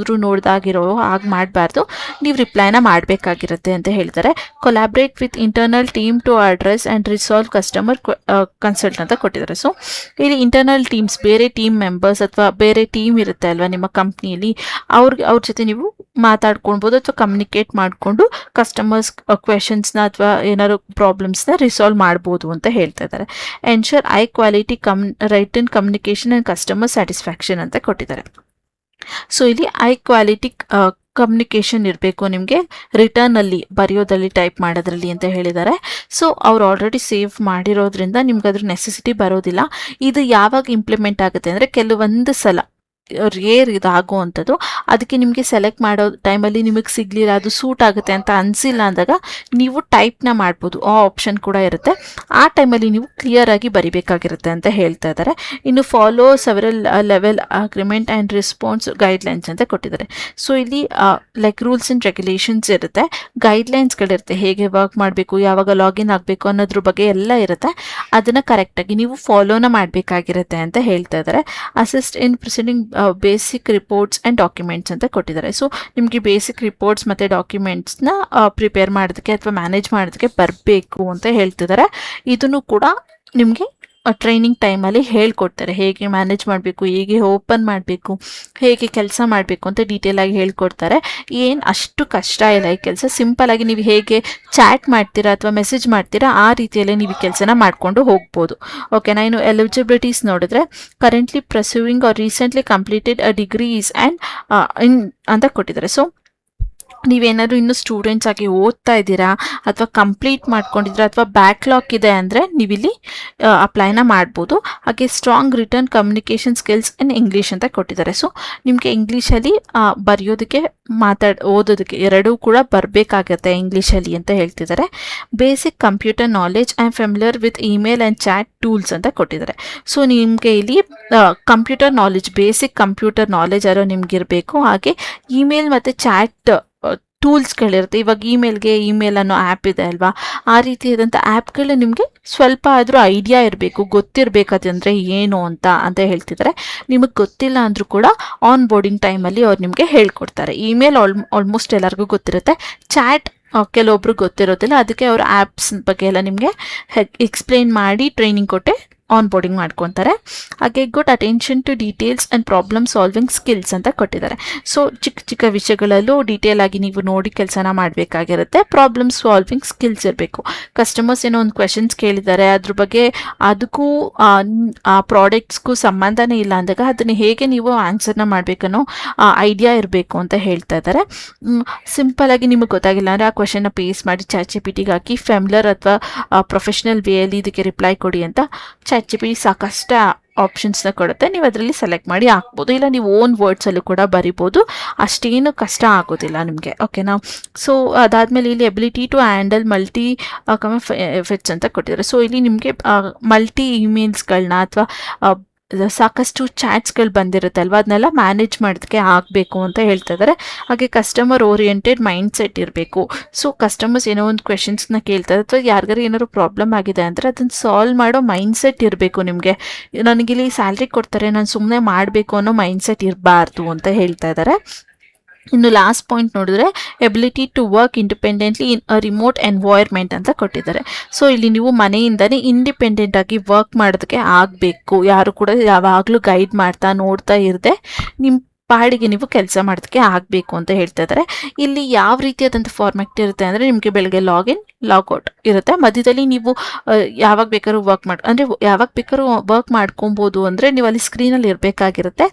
ನೋಡ್ದಾಗಿರೋ ಹಾಗೆ ಮಾಡಬಾರ್ದು, ನೀವು ರಿಪ್ಲೈನ ಮಾಡಬೇಕಾಗಿರುತ್ತೆ ಅಂತ ಹೇಳ್ತಾರೆ. Collaborate with internal team to address and resolve customer consult ಅಂತ ಕೊಟ್ಟಿದ್ದಾರೆ. ಸೊ ಇಲ್ಲಿ ಇಂಟರ್ನಲ್ ಟೀಮ್ಸ್, ಬೇರೆ ಟೀಮ್ ಮೆಂಬರ್ಸ್ ಅಥವಾ ಬೇರೆ ಟೀಮ್ ಇರುತ್ತೆ ಅಲ್ವಾ ನಿಮ್ಮ ಕಂಪ್ನಿಯಲ್ಲಿ, ಅವ್ರ ಜೊತೆ ನೀವು ಮಾತಾಡ್ಕೊಳ್ಬೋದು ಅಥವಾ ಕಮ್ಯುನಿಕೇಟ್ ಮಾಡಿಕೊಂಡು ಕಸ್ಟಮರ್ಸ್ ಕ್ವೆಶನ್ಸ್ನ ಅಥವಾ ಏನಾದ್ರು ಪ್ರಾಬ್ಲಮ್ಸ್ನ ರಿಸಾಲ್ವ್ ಮಾಡ್ಬೋದು ಅಂತ ಹೇಳ್ತಾ ಇದ್ದಾರೆ. Ensure high quality written communication and customer satisfaction ಅಂತ ಕೊಟ್ಟಿದ್ದಾರೆ. ಸೊ ಇಲ್ಲಿ ಹೈ ಕ್ವಾಲಿಟಿ ಕಮ್ಯುನಿಕೇಷನ್ ಇರಬೇಕು ನಿಮಗೆ ರಿಟರ್ನಲ್ಲಿ, ಬರೆಯೋದಲ್ಲಿ, ಟೈಪ್ ಮಾಡೋದ್ರಲ್ಲಿ ಅಂತ ಹೇಳಿದ್ದಾರೆ. ಸೊ ಅವ್ರು ಆಲ್ರೆಡಿ ಸೇವ್ ಮಾಡಿರೋದ್ರಿಂದ ನಿಮ್ಗೆ ಅದ್ರ ನೆಸೆಸಿಟಿ ಬರೋದಿಲ್ಲ. ಇದು ಯಾವಾಗ ಇಂಪ್ಲಿಮೆಂಟ್ ಆಗುತ್ತೆ ಅಂದರೆ ಕೆಲವೊಂದು ಸಲ ರೇರ್ ಇದಾಗುವಂಥದ್ದು. ಅದಕ್ಕೆ ನಿಮಗೆ ಸೆಲೆಕ್ಟ್ ಮಾಡೋ ಟೈಮಲ್ಲಿ ನಿಮಗೆ ಸಿಗಲಿಲ್ಲ, ಅದು ಸೂಟ್ ಆಗುತ್ತೆ ಅಂತ ಅನಿಸಿಲ್ಲ ಅಂದಾಗ ನೀವು ಟೈಪ್ನ ಮಾಡ್ಬೋದು, ಆ ಆಪ್ಷನ್ ಕೂಡ ಇರುತ್ತೆ. ಆ ಟೈಮಲ್ಲಿ ನೀವು ಕ್ಲಿಯರಾಗಿ ಬರಿಬೇಕಾಗಿರುತ್ತೆ ಅಂತ ಹೇಳ್ತಾ ಇದ್ದಾರೆ. ಇನ್ನು follow several level agreement and response guidelines ಅಂತ ಕೊಟ್ಟಿದ್ದಾರೆ. ಸೊ ಇಲ್ಲಿ ಲೈಕ್ ರೂಲ್ಸ್ ಆ್ಯಂಡ್ ರೆಗ್ಯುಲೇಷನ್ಸ್ ಇರುತ್ತೆ, ಗೈಡ್ಲೈನ್ಸ್ಗಳಿರುತ್ತೆ, ಹೇಗೆ ವರ್ಕ್ ಮಾಡಬೇಕು, ಯಾವಾಗ ಲಾಗಿನ್ ಆಗಬೇಕು ಅನ್ನೋದ್ರ ಬಗ್ಗೆ ಎಲ್ಲ ಇರುತ್ತೆ. ಅದನ್ನು ಕರೆಕ್ಟಾಗಿ ನೀವು ಫಾಲೋನ ಮಾಡಬೇಕಾಗಿರುತ್ತೆ ಅಂತ ಹೇಳ್ತಾ ಇದ್ದಾರೆ. Assist in proceeding basic reports and documents ಅಂತ ಕೊಟ್ಟಿದ್ದಾರೆ. ಸೊ ನಿಮಗೆ ಬೇಸಿಕ್ ರಿಪೋರ್ಟ್ಸ್ ಮತ್ತು ಡಾಕ್ಯುಮೆಂಟ್ಸ್ನ ಪ್ರಿಪೇರ್ ಮಾಡೋದಕ್ಕೆ ಅಥವಾ ಮ್ಯಾನೇಜ್ ಮಾಡೋದಕ್ಕೆ ಬರಬೇಕು ಅಂತ ಹೇಳ್ತಿದ್ದಾರೆ. ಇದನ್ನು ಕೂಡ ನಿಮಗೆ ಟ್ರೈನಿಂಗ್ ಟೈಮಲ್ಲಿ ಹೇಳ್ಕೊಡ್ತಾರೆ, ಹೇಗೆ ಮ್ಯಾನೇಜ್ ಮಾಡಬೇಕು, ಹೇಗೆ ಓಪನ್ ಮಾಡಬೇಕು, ಹೇಗೆ ಕೆಲಸ ಮಾಡಬೇಕು ಅಂತ ಡೀಟೇಲಾಗಿ ಹೇಳ್ಕೊಡ್ತಾರೆ. ಏನು ಅಷ್ಟು ಕಷ್ಟ ಇಲ್ಲ ಈ ಕೆಲಸ, ಸಿಂಪಲ್ಲಾಗಿ ನೀವು ಹೇಗೆ ಚಾಟ್ ಮಾಡ್ತೀರಾ ಅಥವಾ ಮೆಸೇಜ್ ಮಾಡ್ತೀರಾ ಆ ರೀತಿಯಲ್ಲೇ ನೀವು ಈ ಕೆಲಸನ ಮಾಡಿಕೊಂಡು ಹೋಗ್ಬೋದು. ಓಕೆನಾ, ಇನ್ನು ಎಲಿಜಿಬಿಲಿಟೀಸ್ ನೋಡಿದ್ರೆ currently pursuing or recently completed a degrees and ಅಂತ ಕೊಟ್ಟಿದ್ದಾರೆ. ಸೊ ನೀವೇನಾದರೂ ಇನ್ನೂ ಸ್ಟೂಡೆಂಟ್ಸ್ ಆಗಿ ಓದ್ತಾ ಇದ್ದೀರಾ ಅಥವಾ ಕಂಪ್ಲೀಟ್ ಮಾಡ್ಕೊಂಡಿದ್ದೀರಾ ಅಥವಾ ಬ್ಯಾಕ್ಲಾಗ್ ಇದೆ ಅಂದರೆ ನೀವಿಲ್ಲಿ ಅಪ್ಲೈನ ಮಾಡ್ಬೋದು. ಹಾಗೆ strong return communication skills in English ಅಂತ ಕೊಟ್ಟಿದ್ದಾರೆ. ಸೊ ನಿಮಗೆ ಇಂಗ್ಲೀಷಲ್ಲಿ ಬರೆಯೋದಕ್ಕೆ ಓದೋದಕ್ಕೆ ಎರಡೂ ಕೂಡ ಬರಬೇಕಾಗತ್ತೆ ಇಂಗ್ಲೀಷಲ್ಲಿ ಅಂತ ಹೇಳ್ತಿದ್ದಾರೆ. Basic computer knowledge and familiar with email and chat tools ಅಂತ ಕೊಟ್ಟಿದ್ದಾರೆ. ಸೊ ನಿಮಗೆ ಇಲ್ಲಿ computer knowledge, basic computer knowledge ಯಾರೋ ನಿಮ್ಗಿರಬೇಕು. ಹಾಗೆ ಇಮೇಲ್ ಮತ್ತು ಚಾಟ್ ಟೂಲ್ಸ್ಗಳಿರುತ್ತೆ. ಇವಾಗ ಇಮೇಲ್ ಅನ್ನೋ ಆ್ಯಪ್ ಇದೆ ಅಲ್ವಾ, ಆ ರೀತಿಯಾದಂಥ ಆ್ಯಪ್ಗಳು ನಿಮಗೆ ಸ್ವಲ್ಪ ಆದರೂ ಐಡಿಯಾ ಇರಬೇಕು, ಗೊತ್ತಿರಬೇಕಾದಂದರೆ ಏನು ಅಂತ ಹೇಳ್ತಿದ್ದಾರೆ. ನಿಮಗೆ ಗೊತ್ತಿಲ್ಲ ಅಂದರೂ ಕೂಡ ಆನ್ ಬೋರ್ಡಿಂಗ್ ಟೈಮಲ್ಲಿ ಅವ್ರು ನಿಮಗೆ ಹೇಳ್ಕೊಡ್ತಾರೆ. ಇಮೇಲ್ ಆಲ್ಮೋಸ್ಟ್ ಎಲ್ಲರಿಗೂ ಗೊತ್ತಿರುತ್ತೆ, ಚಾಟ್ ಕೆಲವೊಬ್ರು ಗೊತ್ತಿರೋದಿಲ್ಲ. ಅದಕ್ಕೆ ಅವರು ಆ್ಯಪ್ಸ್ ಬಗ್ಗೆ ಎಲ್ಲ ನಿಮಗೆ ಎಕ್ಸ್ಪ್ಲೇನ್ ಮಾಡಿ ಟ್ರೈನಿಂಗ್ ಕೊಟ್ಟೆ ಆನ್ಬೋರ್ಡಿಂಗ್ ಮಾಡ್ಕೊತಾರೆ. ಹಾಗೆ good attention to details and problem solving skills ಅಂತ ಕೊಟ್ಟಿದ್ದಾರೆ. ಸೊ ಚಿಕ್ಕ ಚಿಕ್ಕ ವಿಷಯಗಳಲ್ಲೂ ಡೀಟೇಲ್ ಆಗಿ ನೀವು ನೋಡಿ ಕೆಲಸನ ಮಾಡಬೇಕಾಗಿರುತ್ತೆ. ಪ್ರಾಬ್ಲಮ್ ಸಾಲ್ವಿಂಗ್ ಸ್ಕಿಲ್ಸ್ ಇರಬೇಕು. ಕಸ್ಟಮರ್ಸ್ ಏನೋ ಒಂದು ಕ್ವೆಶನ್ಸ್ ಕೇಳಿದ್ದಾರೆ, ಅದ್ರ ಬಗ್ಗೆ ಅದಕ್ಕೂ ಆ ಪ್ರಾಡಕ್ಟ್ಸ್ಗೂ ಸಂಬಂಧನೇ ಇಲ್ಲ ಅಂದಾಗ ಅದನ್ನು ಹೇಗೆ ನೀವು ಆನ್ಸರ್ನ ಮಾಡಬೇಕನ್ನೋ ಐಡಿಯಾ ಇರಬೇಕು ಅಂತ ಹೇಳ್ತಾ ಇದ್ದಾರೆ. ಸಿಂಪಲ್ ಆಗಿ ನಿಮಗೆ ಗೊತ್ತಾಗಿಲ್ಲ ಅಂದರೆ ಆ ಕ್ವೆಶನ್ನ ಪೇಸ್ ಮಾಡಿ ChatGPT ಹಾಕಿ ಫೆಮ್ಲರ್ ಅಥವಾ ಪ್ರೊಫೆಷನಲ್ ವೇಯಲ್ಲಿ ಇದಕ್ಕೆ ರಿಪ್ಲೈ ಕೊಡಿ ಅಂತ ChatGPT ಸಾಕಷ್ಟು ಆಪ್ಷನ್ಸ್ನ ಕೊಡುತ್ತೆ. ನೀವು ಅದರಲ್ಲಿ ಸೆಲೆಕ್ಟ್ ಮಾಡಿ ಹಾಕ್ಬೋದು, ಇಲ್ಲ ನೀವು ಓನ್ ವರ್ಡ್ಸಲ್ಲೂ ಕೂಡ ಬರಿಬೋದು. ಅಷ್ಟೇನು ಕಷ್ಟ ಆಗೋದಿಲ್ಲ ನಿಮಗೆ. ಓಕೆನಾ? ಸೊ ಅದಾದಮೇಲೆ ಇಲ್ಲಿ ability to handle multi effects ಅಂತ ಕೊಟ್ಟಿದ್ದಾರೆ. ಸೊ ಇಲ್ಲಿ ನಿಮಗೆ ಮಲ್ಟಿ ಇಮೇಲ್ಸ್ಗಳನ್ನ ಅಥವಾ ಸಾಕಷ್ಟು ಚಾಟ್ಸ್ಗಳು ಬಂದಿರುತ್ತೆ ಅಲ್ವಾ, ಅದನ್ನೆಲ್ಲ ಮ್ಯಾನೇಜ್ ಮಾಡೋದಕ್ಕೆ ಆಗಬೇಕು ಅಂತ ಹೇಳ್ತಾ ಇದ್ದಾರೆ. ಹಾಗೆ ಕಸ್ಟಮರ್ ಓರಿಯೆಂಟೆಡ್ ಮೈಂಡ್ ಸೆಟ್ ಇರಬೇಕು. ಸೊ ಕಸ್ಟಮರ್ಸ್ ಏನೋ ಒಂದು ಕ್ವೆಶನ್ಸ್ನ ಕೇಳ್ತಾರೆ ಅಥವಾ ಯಾರಿಗಾರು ಏನಾದ್ರು ಪ್ರಾಬ್ಲಮ್ ಆಗಿದೆ ಅಂದರೆ ಅದನ್ನು ಸಾಲ್ವ್ ಮಾಡೋ ಮೈಂಡ್ ಸೆಟ್ ಇರಬೇಕು ನಿಮಗೆ. ನನಗಿಲ್ಲಿ ಸ್ಯಾಲ್ರಿ ಕೊಡ್ತಾರೆ, ನಾನು ಸುಮ್ಮನೆ ಮಾಡಬೇಕು ಅನ್ನೋ ಮೈಂಡ್ ಸೆಟ್ ಇರಬಾರ್ದು ಅಂತ ಹೇಳ್ತಾ ಇದ್ದಾರೆ. ಇನ್ನು ಲಾಸ್ಟ್ ಪಾಯಿಂಟ್ ನೋಡಿದ್ರೆ ability to work independently in a remote environment ಅಂತ ಕೊಟ್ಟಿದ್ದಾರೆ. ಸೊ ಇಲ್ಲಿ ನೀವು ಮನೆಯಿಂದನೇ ಇಂಡಿಪೆಂಡೆಂಟ್ ಆಗಿ ವರ್ಕ್ ಮಾಡೋದಕ್ಕೆ ಆಗಬೇಕು. ಯಾರು ಕೂಡ ಯಾವಾಗಲೂ ಗೈಡ್ ಮಾಡ್ತಾ ನೋಡ್ತಾ ಇರದೆ ನಿಮ್ಮ ಪಾಡಿಗೆ ನೀವು ಕೆಲಸ ಮಾಡೋದಕ್ಕೆ ಆಗಬೇಕು ಅಂತ ಹೇಳ್ತಾ ಇದ್ದಾರೆ. ಇಲ್ಲಿ ಯಾವ ರೀತಿಯಾದಂಥ ಫಾರ್ಮ್ಯಾಟ್ ಇರುತ್ತೆ ಅಂದರೆ ನಿಮಗೆ ಬೆಳಗ್ಗೆ ಲಾಗಿನ್ ಲಾಗೌಟ್ ಇರುತ್ತೆ. ಮಧ್ಯದಲ್ಲಿ ನೀವು ಯಾವಾಗ ಬೇಕಾದ್ರೂ ಯಾವಾಗ ಬೇಕಾದ್ರೂ ವರ್ಕ್ ಮಾಡ್ಕೊಬೋದು. ಅಂದರೆ ನೀವು ಅಲ್ಲಿ ಸ್ಕ್ರೀನಲ್ಲಿ ಇರಬೇಕಾಗಿರುತ್ತೆ.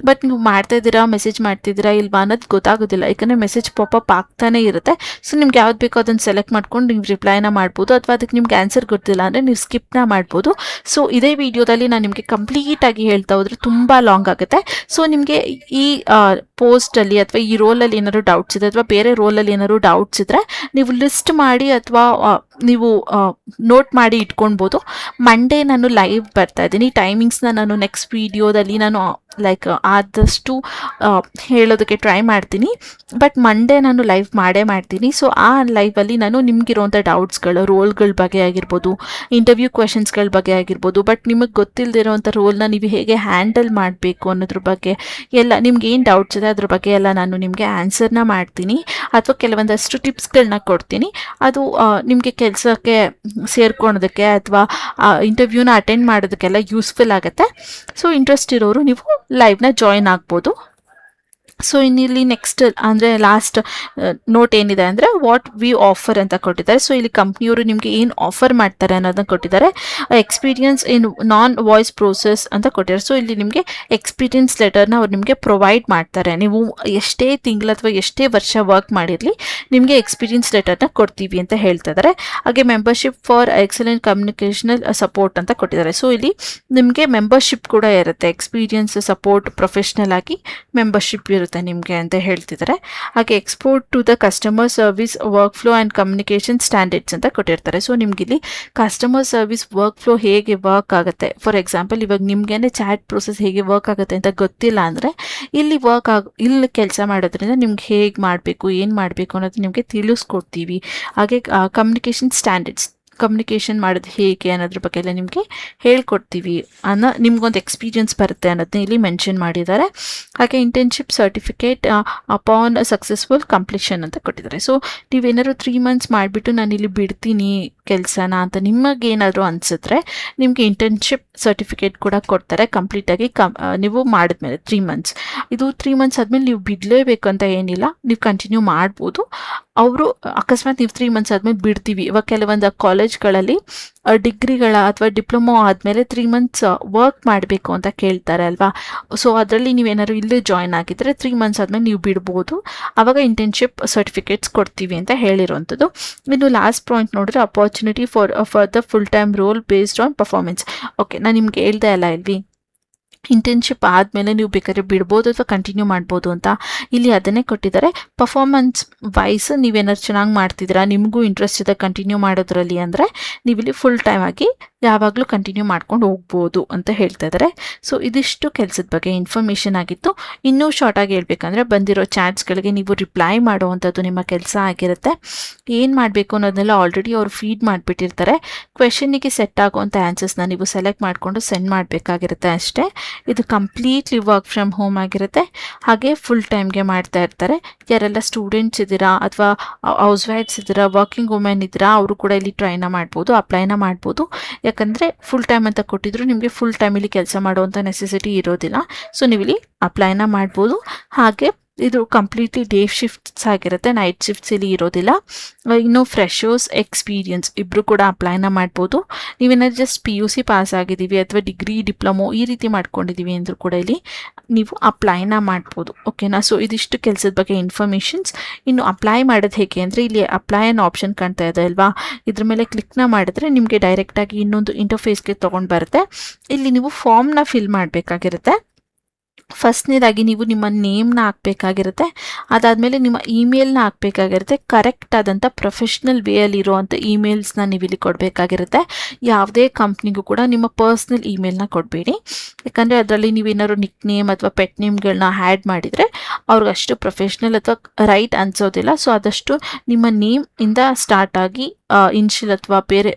ಬಟ್ ನೀವು ಮಾಡ್ತಾ ಇದ್ದೀರಾ, ಮೆಸೇಜ್ ಮಾಡ್ತಿದ್ದೀರಾ ಇಲ್ವಾ ಅನ್ನೋದು ಗೊತ್ತಾಗೋದಿಲ್ಲ, ಯಾಕಂದರೆ ಮೆಸೇಜ್ ಪಾಪಪ್ ಆಗ್ತಾನೆ ಇರುತ್ತೆ. ಸೊ ನಿಮ್ಗೆ ಯಾವ್ದು ಬೇಕೋ ಅದನ್ನು ಸೆಲೆಕ್ಟ್ ಮಾಡ್ಕೊಂಡು ನೀವು ರಿಪ್ಲೈನ ಮಾಡ್ಬೋದು, ಅಥವಾ ಅದಕ್ಕೆ ನಿಮ್ಗೆ ಆನ್ಸರ್ ಗೊತ್ತಿಲ್ಲ ಅಂದರೆ ನೀವು ಸ್ಕಿಪ್ನ ಮಾಡ್ಬೋದು. ಸೊ ಇದೇ ವಿಡಿಯೋದಲ್ಲಿ ನಾನು ನಿಮಗೆ ಕಂಪ್ಲೀಟಾಗಿ ಹೇಳ್ತಾ ಹೋದರೆ ತುಂಬ ಲಾಂಗ್ ಆಗುತ್ತೆ. ಸೊ ನಿಮಗೆ ಈ ಪೋಸ್ಟಲ್ಲಿ ಅಥವಾ ಈ ರೋಲಲ್ಲಿ ಏನಾದ್ರು ಡೌಟ್ಸ್ ಇದೆ ಅಥವಾ ಬೇರೆ ರೋಲಲ್ಲಿ ಏನಾದ್ರು ಡೌಟ್ಸ್ ಇದ್ದರೆ ನೀವು ಲಿಸ್ಟ್ ಮಾಡಿ ಅಥವಾ ನೀವು ನೋಟ್ ಮಾಡಿ ಇಟ್ಕೊಳ್ಬೋದು. ಮಂಡೇ ನಾನು ಲೈವ್ ಬರ್ತಾ ಇದ್ದೀನಿ. ಟೈಮಿಂಗ್ಸ್ನ ನಾನು ನೆಕ್ಸ್ಟ್ ವಿಡಿಯೋದಲ್ಲಿ ನಾನು ಲೈಕ್ ಆದಷ್ಟು ಹೇಳೋದಕ್ಕೆ ಟ್ರೈ ಮಾಡ್ತೀನಿ. ಬಟ್ ಮಂಡೇ ನಾನು ಲೈವ್ ಮಾಡೇ ಮಾಡ್ತೀನಿ. ಸೊ ಆ ಲೈವಲ್ಲಿ ನಾನು ನಿಮಗಿರೋಂಥ ಡೌಟ್ಸ್ಗಳು ರೋಲ್ಗಳ ಬಗ್ಗೆ ಆಗಿರ್ಬೋದು, ಇಂಟರ್ವ್ಯೂ ಕ್ವೆಶನ್ಸ್ಗಳ ಬಗ್ಗೆ ಆಗಿರ್ಬೋದು, ಬಟ್ ನಿಮಗೆ ಗೊತ್ತಿಲ್ಲದಿರೋಂಥ ರೋಲ್ನ ನೀವು ಹೇಗೆ ಹ್ಯಾಂಡಲ್ ಮಾಡಬೇಕು ಅನ್ನೋದ್ರ ಬಗ್ಗೆ ಎಲ್ಲ ನಿಮ್ಗೆ ಏನು ಡೌಟ್ಸ್ ಇದೆ ಅದ್ರ ಬಗ್ಗೆ ಎಲ್ಲ ನಾನು ನಿಮಗೆ ಆನ್ಸರ್ನ ಮಾಡ್ತೀನಿ, ಅಥವಾ ಕೆಲವೊಂದಷ್ಟು ಟಿಪ್ಸ್ಗಳನ್ನ ಕೊಡ್ತೀನಿ. ಅದು ನಿಮಗೆ ಕೆಲಸಕ್ಕೆ ಸೇರ್ಕೊಳೋದಕ್ಕೆ ಅಥವಾ ಇಂಟರ್ವ್ಯೂನ ಅಟೆಂಡ್ ಮಾಡೋದಕ್ಕೆಲ್ಲ ಯೂಸ್ಫುಲ್ ಆಗುತ್ತೆ. ಸೊ ಇಂಟ್ರೆಸ್ಟ್ ಇರೋರು ನೀವು ಲೈವ್ನ ಜಾಯಿನ್ ಆಗ್ಬೋದು. ಸೊ ಇನ್ನಿಲ್ಲಿ ನೆಕ್ಸ್ಟ್ ಅಂದರೆ ಲಾಸ್ಟ್ ನೋಟ್ ಏನಿದೆ ಅಂದರೆ ವಾಟ್ ವಿ ಆಫರ್ ಅಂತ ಕೊಟ್ಟಿದ್ದಾರೆ. ಸೊ ಇಲ್ಲಿ ಕಂಪ್ನಿಯವರು ನಿಮಗೆ ಏನು ಆಫರ್ ಮಾಡ್ತಾರೆ ಅನ್ನೋದನ್ನ ಕೊಟ್ಟಿದ್ದಾರೆ. Experience in non voice process ಅಂತ ಕೊಟ್ಟಿದ್ದಾರೆ. ಸೊ ಇಲ್ಲಿ ನಿಮಗೆ ಎಕ್ಸ್ಪೀರಿಯನ್ಸ್ ಲೆಟರ್ನ ಅವ್ರು ನಿಮಗೆ ಪ್ರೊವೈಡ್ ಮಾಡ್ತಾರೆ. ನೀವು ಎಷ್ಟೇ ತಿಂಗಳು ಅಥವಾ ಎಷ್ಟೇ ವರ್ಷ ವರ್ಕ್ ಮಾಡಿರಲಿ ನಿಮಗೆ ಎಕ್ಸ್ಪೀರಿಯನ್ಸ್ ಲೆಟರ್ನ ಕೊಡ್ತೀವಿ ಅಂತ ಹೇಳ್ತಾ ಇದ್ದಾರೆ. ಹಾಗೆ membership for excellent communicational support ಅಂತ ಕೊಟ್ಟಿದ್ದಾರೆ. ಸೊ ಇಲ್ಲಿ ನಿಮಗೆ ಮೆಂಬರ್ಶಿಪ್ ಕೂಡ ಇರುತ್ತೆ. ಎಕ್ಸ್ಪೀರಿಯನ್ಸ್ ಸಪೋರ್ಟ್ ಪ್ರೊಫೆಷ್ನಲ್ ಆಗಿ ಮೆಂಬರ್ಶಿಪ್ ಇರುತ್ತೆ ನಿಮಗೆ ಅಂತ ಹೇಳ್ತಿದ್ದಾರೆ. ಹಾಗೆ export to the customer service work flow and communication standards ಅಂತ ಕೊಟ್ಟಿರ್ತಾರೆ. ಸೊ ನಿಮ್ಗೆ ಇಲ್ಲಿ ಕಸ್ಟಮರ್ ಸರ್ವಿಸ್ ವರ್ಕ್ ಫ್ಲೋ ಹೇಗೆ ವರ್ಕ್ ಆಗುತ್ತೆ, ಫಾರ್ ಎಕ್ಸಾಂಪಲ್ ಇವಾಗ ನಿಮ್ಗೇನೆ ಚಾಟ್ ಪ್ರೋಸೆಸ್ ಹೇಗೆ ವರ್ಕ್ ಆಗುತ್ತೆ ಅಂತ ಗೊತ್ತಿಲ್ಲ ಅಂದರೆ ಇಲ್ಲಿ ಕೆಲಸ ಮಾಡೋದ್ರಿಂದ ನಿಮ್ಗೆ ಹೇಗೆ ಮಾಡಬೇಕು ಏನು ಮಾಡಬೇಕು ಅನ್ನೋದು ನಿಮಗೆ ತಿಳಿಸ್ಕೊಡ್ತೀವಿ. ಹಾಗೆ ಕಮ್ಯುನಿಕೇಷನ್ ಸ್ಟ್ಯಾಂಡರ್ಡ್ಸ್ ಕಮ್ಯುನಿಕೇಷನ್ ಮಾಡೋದು ಹೇಗೆ ಅನ್ನೋದ್ರ ಬಗ್ಗೆ ಎಲ್ಲ ನಿಮಗೆ ಹೇಳ್ಕೊಡ್ತೀವಿ ನಿಮ್ಗೊಂದು ಎಕ್ಸ್ಪೀರಿಯನ್ಸ್ ಬರುತ್ತೆ ಅನ್ನೋದನ್ನ ಇಲ್ಲಿ ಮೆನ್ಷನ್ ಮಾಡಿದ್ದಾರೆ. ಹಾಗೆ internship certificate upon successful completion ಅಂತ ಕೊಟ್ಟಿದ್ದಾರೆ. ಸೊ ನೀವೇನಾದ್ರು 3 months ಮಾಡಿಬಿಟ್ಟು ನಾನು ಇಲ್ಲಿ ಬಿಡ್ತೀನಿ ಕೆಲಸನ ಅಂತ ನಿಮಗೇನಾದರೂ ಅನಿಸಿದ್ರೆ ನಿಮಗೆ ಇಂಟರ್ನ್ಶಿಪ್ ಸರ್ಟಿಫಿಕೇಟ್ ಕೂಡ ಕೊಡ್ತಾರೆ ಕಂಪ್ಲೀಟಾಗಿ ನೀವು ಮಾಡಿದ್ಮೇಲೆ 3 months. ಇದು 3 months ಆದಮೇಲೆ ನೀವು ಬಿಡಲೇಬೇಕು ಅಂತ ಏನಿಲ್ಲ, ನೀವು ಕಂಟಿನ್ಯೂ ಮಾಡ್ಬೋದು. ಅವರು ಅಕಸ್ಮಾತ್ ನೀವು 3 months ಆದಮೇಲೆ ಬಿಡ್ತೀವಿ, ಇವಾಗ ಕೆಲವೊಂದು ಕಾಲೇಜ್ಗಳಲ್ಲಿ ಡಿಗ್ರಿಗಳ ಅಥವಾ ಡಿಪ್ಲೊಮೊ ಆದಮೇಲೆ 3 months ವರ್ಕ್ ಮಾಡಬೇಕು ಅಂತ ಕೇಳ್ತಾರೆ ಅಲ್ವಾ. ಸೊ ಅದರಲ್ಲಿ ನೀವೇನಾದ್ರು ಇಲ್ಲೇ ಜಾಯ್ನ್ ಆಗಿದ್ದರೆ 3 months ಆದಮೇಲೆ ನೀವು ಬಿಡ್ಬೋದು. ಆವಾಗ ಇಂಟರ್ನ್ಶಿಪ್ ಸರ್ಟಿಫಿಕೇಟ್ಸ್ ಕೊಡ್ತೀವಿ ಅಂತ ಹೇಳಿರೋವಂಥದ್ದು. ಇನ್ನು ಲಾಸ್ಟ್ ಪಾಯಿಂಟ್ ನೋಡಿದ್ರೆ opportunity for the full time role based on performance. Okay, ನಾನು ನಿಮ್ಗೆ ಹೇಳ್ದೆ ಅಲ್ಲ ಇಲ್ಲಿ ಇಂಟರ್ನ್ಶಿಪ್ ಆದಮೇಲೆ ನೀವು ಬೇಕಾದ್ರೆ ಬಿಡ್ಬೋದು ಅಥವಾ ಕಂಟಿನ್ಯೂ ಮಾಡ್ಬೋದು ಅಂತ. ಇಲ್ಲಿ ಅದನ್ನೇ ಕೊಟ್ಟಿದ್ದಾರೆ. ಪರ್ಫಾರ್ಮೆನ್ಸ್ ವೈಸ್ ನೀವೇನಾದ್ರು ಚೆನ್ನಾಗಿ ಮಾಡ್ತಿದ್ದೀರಾ, ನಿಮಗೂ ಇಂಟ್ರೆಸ್ಟ್ ಇದೆ ಕಂಟಿನ್ಯೂ ಮಾಡೋದ್ರಲ್ಲಿ ಅಂದರೆ ನೀವಿಲ್ಲಿ ಫುಲ್ ಟೈಮ್ ಆಗಿ ಯಾವಾಗಲೂ ಕಂಟಿನ್ಯೂ ಮಾಡ್ಕೊಂಡು ಹೋಗ್ಬೋದು ಅಂತ ಹೇಳ್ತಾ ಇದ್ದಾರೆ. ಸೊ ಇದಿಷ್ಟು ಕೆಲಸದ ಬಗ್ಗೆ ಇನ್ಫಾರ್ಮೇಷನ್ ಆಗಿತ್ತು. ಇನ್ನೂ ಶಾರ್ಟಾಗಿ ಹೇಳ್ಬೇಕಂದ್ರೆ ಬಂದಿರೋ ಚಾಟ್ಸ್ಗಳಿಗೆ ನೀವು ರಿಪ್ಲೈ ಮಾಡುವಂಥದ್ದು ನಿಮ್ಮ ಕೆಲಸ ಆಗಿರುತ್ತೆ. ಏನು ಮಾಡಬೇಕು ಅನ್ನೋದನ್ನೆಲ್ಲ ಆಲ್ರೆಡಿ ಅವ್ರು ಫೀಡ್ ಮಾಡಿಬಿಟ್ಟಿರ್ತಾರೆ. ಕ್ವೆಶನ್ನಿಗೆ ಸೆಟ್ ಆಗುವಂಥ ಆನ್ಸರ್ಸ್ನ ನೀವು ಸೆಲೆಕ್ಟ್ ಮಾಡಿಕೊಂಡು ಸೆಂಡ್ ಮಾಡಬೇಕಾಗಿರುತ್ತೆ ಅಷ್ಟೇ. ಇದು ಕಂಪ್ಲೀಟ್ಲಿ ವರ್ಕ್ ಫ್ರಮ್ ಹೋಮ್ ಆಗಿರುತ್ತೆ, ಹಾಗೆ ಫುಲ್ ಟೈಮ್ಗೆ ಮಾಡ್ತಾ ಇರ್ತಾರೆ. ಯಾರೆಲ್ಲ ಸ್ಟೂಡೆಂಟ್ಸ್ ಇದ್ದೀರಾ ಅಥವಾ ಹೌಸ್ ವೈಫ್ಸ್ ಇದ್ದೀರಾ, ವರ್ಕಿಂಗ್ ವುಮೆನ್ ಇದ್ದೀರಾ, ಅವರು ಕೂಡ ಇಲ್ಲಿ ಟ್ರೈನ ಮಾಡ್ಬೋದು, ಅಪ್ಲೈನ ಮಾಡ್ಬೋದು. ಯಾಕಂದರೆ ಫುಲ್ ಟೈಮ್ ಅಂತ ಕೊಟ್ಟಿದ್ರು, ನಿಮಗೆ ಫುಲ್ ಟೈಮಲ್ಲಿ ಕೆಲಸ ಮಾಡುವಂಥ ನೆಸೆಸಿಟಿ ಇರೋದಿಲ್ಲ. ಸೊ ನೀವು ಇಲ್ಲಿ ಅಪ್ಲೈನ ಮಾಡ್ಬೋದು. ಹಾಗೆ ಇದು ಕಂಪ್ಲೀಟ್ಲಿ ಡೇ ಶಿಫ್ಟ್ಸ್ ಆಗಿರುತ್ತೆ, ನೈಟ್ ಶಿಫ್ಟ್ಸ್ ಇಲ್ಲಿ ಇರೋದಿಲ್ಲ. ಇನ್ನು ಫ್ರೆಶರ್ಸ್, ಎಕ್ಸ್ಪೀರಿಯನ್ಸ್ ಇಬ್ಬರು ಕೂಡ ಅಪ್ಲೈನ ಮಾಡ್ಬೋದು. ನೀವೇನಾದ್ರು ಜಸ್ಟ್ PUC ಪಾಸ್ ಆಗಿದ್ದೀವಿ ಅಥವಾ ಡಿಗ್ರಿ, ಡಿಪ್ಲೊಮೊ ಈ ರೀತಿ ಮಾಡ್ಕೊಂಡಿದ್ದೀವಿ ಅಂದರೂ ಕೂಡ ಇಲ್ಲಿ ನೀವು ಅಪ್ಲೈನ ಮಾಡ್ಬೋದು. ಓಕೆನಾ? ಸೊ ಇದಿಷ್ಟು ಕೆಲಸದ ಬಗ್ಗೆ ಇನ್ಫಾರ್ಮೇಷನ್ಸ್. ಇನ್ನು ಅಪ್ಲೈ ಮಾಡೋದು ಹೇಗೆ ಅಂದರೆ, ಇಲ್ಲಿ ಅಪ್ಲೈ ಅನ್ನೋ ಆಪ್ಷನ್ ಕಾಣ್ತಾ ಇದೆ ಅಲ್ವಾ, ಇದ್ರ ಮೇಲೆ ಕ್ಲಿಕ್ನ ಮಾಡಿದ್ರೆ ನಿಮಗೆ ಡೈರೆಕ್ಟಾಗಿ ಇನ್ನೊಂದು ಇಂಟರ್ಫೇಸ್ಗೆ ತೊಗೊಂಡು ಬರುತ್ತೆ. ಇಲ್ಲಿ ನೀವು ಫಾರ್ಮ್ನ ಫಿಲ್ ಮಾಡಬೇಕಾಗಿರುತ್ತೆ. ಫಸ್ಟ್ನೇದಾಗಿ ನೀವು ನಿಮ್ಮ ನೇಮ್ನ ಹಾಕಬೇಕಾಗಿರುತ್ತೆ, ಅದಾದಮೇಲೆ ನಿಮ್ಮ ಇಮೇಲ್ನ ಹಾಕಬೇಕಾಗಿರುತ್ತೆ. ಕರೆಕ್ಟ್ ಆದಂಥ ಪ್ರೊಫೆಷ್ನಲ್ ವೇಯಲ್ಲಿರುವಂಥ ಇಮೇಲ್ಸ್ನ ನೀವು ಇಲ್ಲಿ ಕೊಡಬೇಕಾಗಿರುತ್ತೆ. ಯಾವುದೇ ಕಂಪ್ನಿಗೂ ಕೂಡ ನಿಮ್ಮ ಪರ್ಸ್ನಲ್ ಇಮೇಲ್ನ ಕೊಡಬೇಡಿ, ಯಾಕಂದರೆ ಅದರಲ್ಲಿ ನೀವೇನಾದ್ರು ನಿಕ್ ನೇಮ್ ಅಥವಾ ಪೆಟ್ ನೇಮ್ಗಳನ್ನ ಆ್ಯಡ್ ಮಾಡಿದರೆ ಅವ್ರಿಗೆ ಅಷ್ಟು ಪ್ರೊಫೆಷ್ನಲ್ ಅಥವಾ ರೈಟ್ ಅನಿಸೋದಿಲ್ಲ. ಸೊ ಆದಷ್ಟು ನಿಮ್ಮ ನೇಮ್ ಇಂದ ಸ್ಟಾರ್ಟ್ ಆಗಿ ಇನ್ಷಿಯಲ್ ಅಥವಾ ಬೇರೆ